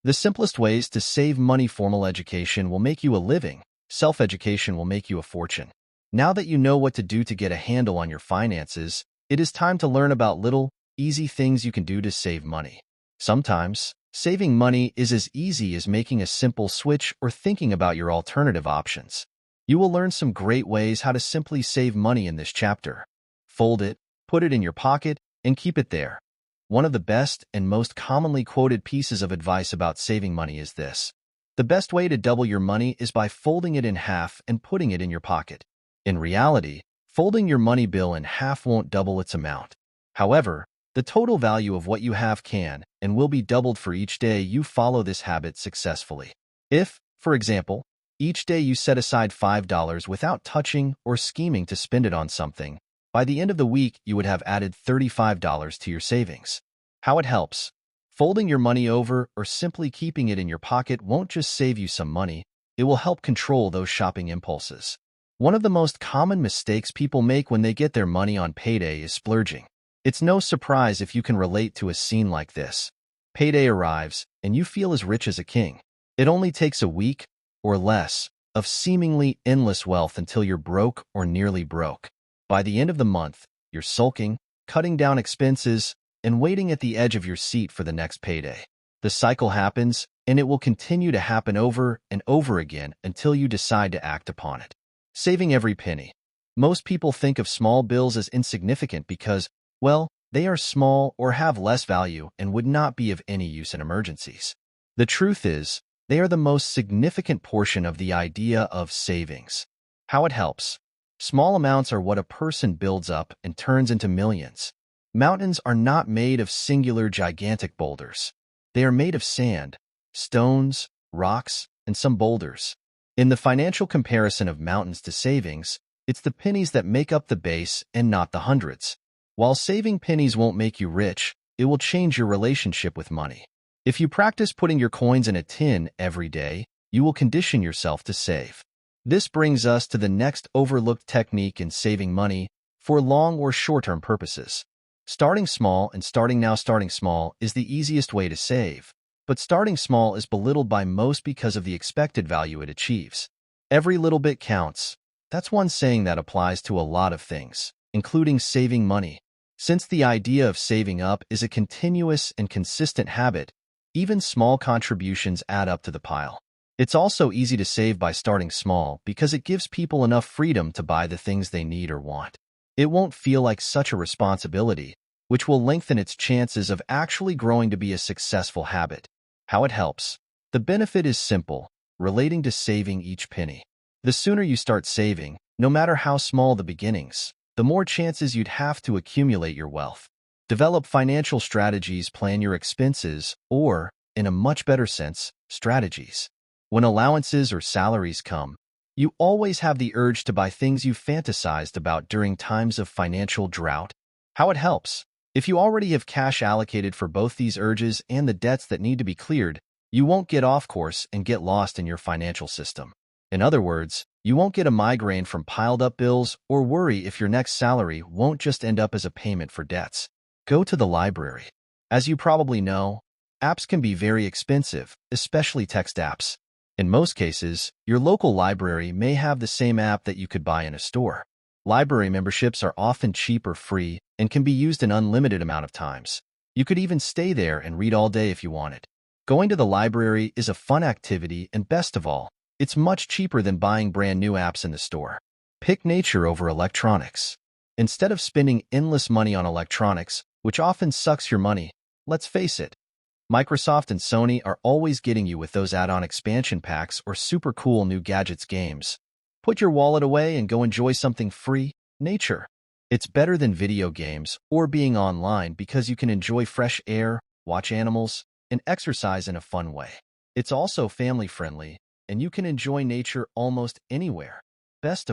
The simplest ways to save money: formal education will make you a living. Self-education will make you a fortune. Now that you know what to do to get a handle on your finances, it is time to learn about little, easy things you can do to save money. Sometimes, saving money is as easy as making a simple switch or thinking about your alternative options. You will learn some great ways how to simply save money in this chapter. Fold it, put it in your pocket, and keep it there. One of the best and most commonly quoted pieces of advice about saving money is this: the best way to double your money is by folding it in half and putting it in your pocket. In reality, folding your money bill in half won't double its amount. However, the total value of what you have can and will be doubled for each day you follow this habit successfully. If, for example, each day you set aside $5 without touching or scheming to spend it on something, by the end of the week you would have added $35 to your savings. How it helps: folding your money over or simply keeping it in your pocket won't just save you some money, it will help control those shopping impulses. One of the most common mistakes people make when they get their money on payday is splurging. It's no surprise if you can relate to a scene like this. Payday arrives, and you feel as rich as a king. It only takes a week, or less, of seemingly endless wealth until you're broke or nearly broke. By the end of the month, you're sulking, cutting down expenses, and waiting at the edge of your seat for the next payday. The cycle happens, and it will continue to happen over and over again until you decide to act upon it. Saving every penny. Most people think of small bills as insignificant because, well, they are small or have less value and would not be of any use in emergencies. The truth is, they are the most significant portion of the idea of savings. How it helps: small amounts are what a person builds up and turns into millions. Mountains are not made of singular gigantic boulders. They are made of sand, stones, rocks, and some boulders. In the financial comparison of mountains to savings, it's the pennies that make up the base and not the hundreds. While saving pennies won't make you rich, it will change your relationship with money. If you practice putting your coins in a tin every day, you will condition yourself to save. This brings us to the next overlooked technique in saving money for long or short-term purposes. Starting small and starting now. Starting small is the easiest way to save, but starting small is belittled by most because of the expected value it achieves. Every little bit counts. That's one saying that applies to a lot of things, including saving money. Since the idea of saving up is a continuous and consistent habit, even small contributions add up to the pile. It's also easy to save by starting small because it gives people enough freedom to buy the things they need or want. It won't feel like such a responsibility, which will lengthen its chances of actually growing to be a successful habit. How it helps: the benefit is simple, relating to saving each penny. The sooner you start saving, no matter how small the beginnings, the more chances you'd have to accumulate your wealth. Develop financial strategies, plan your expenses, or, in a much better sense, strategies. When allowances or salaries come, you always have the urge to buy things you fantasized about during times of financial drought. How it helps: if you already have cash allocated for both these urges and the debts that need to be cleared, you won't get off course and get lost in your financial system. In other words, you won't get a migraine from piled-up bills or worry if your next salary won't just end up as a payment for debts. Go to the library. As you probably know, apps can be very expensive, especially text apps. In most cases, your local library may have the same app that you could buy in a store. Library memberships are often cheap or free and can be used an unlimited amount of times. You could even stay there and read all day if you wanted. Going to the library is a fun activity, and best of all, it's much cheaper than buying brand new apps in the store. Pick nature over electronics. Instead of spending endless money on electronics, which often sucks your money, let's face it, Microsoft and Sony are always getting you with those add-on expansion packs or super cool new gadgets games. Put your wallet away and go enjoy something free, nature. It's better than video games or being online because you can enjoy fresh air, watch animals, and exercise in a fun way. It's also family-friendly, and you can enjoy nature almost anywhere. Best of